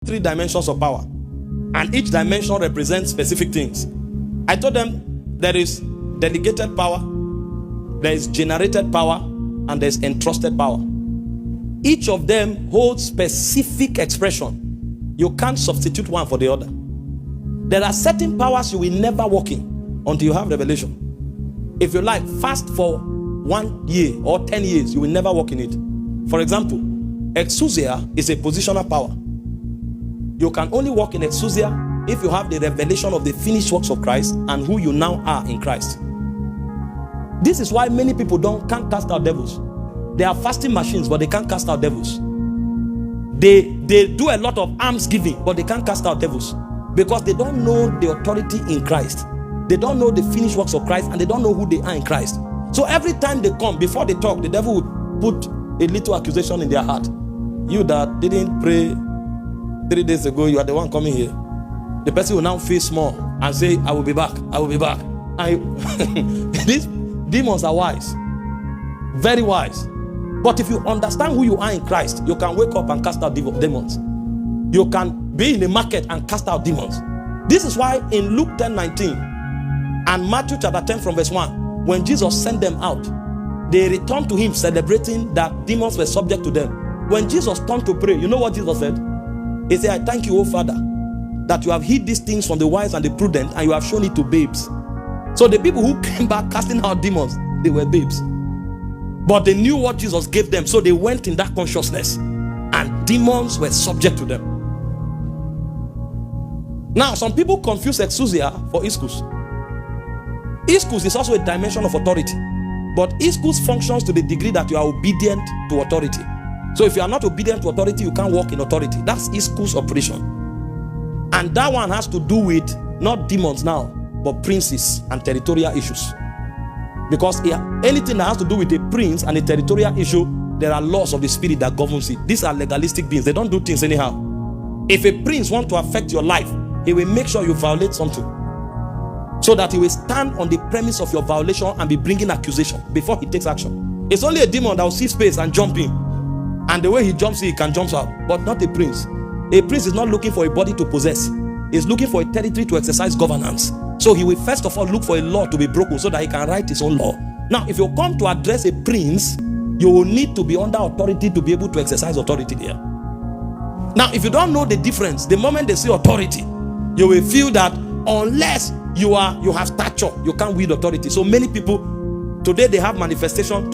3 dimensions of power, and each dimension represents specific things. I told them there is delegated power, there is generated power, and there's entrusted power. Each of them holds specific expression. You can't substitute one for the other. There are certain powers you will never walk in until you have revelation. If you like, fast for 1 year or 10 years, you will never walk in it. For example, exousia is a positional power. You can only walk in exousia if you have the revelation of the finished works of Christ and who you now are in Christ. This is why many people can't cast out devils. They are fasting machines, but they can't cast out devils. They do a lot of alms giving, but they can't cast out devils because they don't know the authority in Christ. They don't know the finished works of Christ, and they don't know who they are in Christ. So every time they come, before they talk, the devil will put a little accusation in their heart. You that didn't pray 3 days ago, you are the one coming here. The person will now feel small and say, I will be back, I will be back. These demons are wise, very wise. But if you understand who you are in Christ, you can wake up and cast out demons. You can be in the market and cast out demons. This is why in Luke 10:19 and Matthew chapter 10 from verse 1, when Jesus sent them out, they returned to him celebrating that demons were subject to them. When Jesus turned to pray, you know what Jesus said? He said, I thank you, O Father, that you have hid these things from the wise and the prudent, and you have shown it to babes. So the people who came back casting out demons, they were babes. But they knew what Jesus gave them, so they went in that consciousness, and demons were subject to them. Now, some people confuse exousia for ischus. Ischus is also a dimension of authority, but ischus functions to the degree that you are obedient to authority. So if you are not obedient to authority, you can't walk in authority. That's ischus operation. And that one has to do with not demons now, but princes and territorial issues. Because anything that has to do with a prince and a territorial issue, there are laws of the spirit that governs it. These are legalistic beings. They don't do things anyhow. If a prince wants to affect your life, he will make sure you violate something, so that he will stand on the premise of your violation and be bringing accusation before he takes action. It's only a demon that will see space and jump in. And the way he jumps in, he can jump out. But not a prince. A prince is not looking for a body to possess. He's looking for a territory to exercise governance. So he will first of all look for a law to be broken so that he can write his own law. Now, if you come to address a prince, you will need to be under authority to be able to exercise authority there. Now, if you don't know the difference, the moment they say authority, you will feel that unless you have stature, you can't wield authority. So many people today, they have manifestation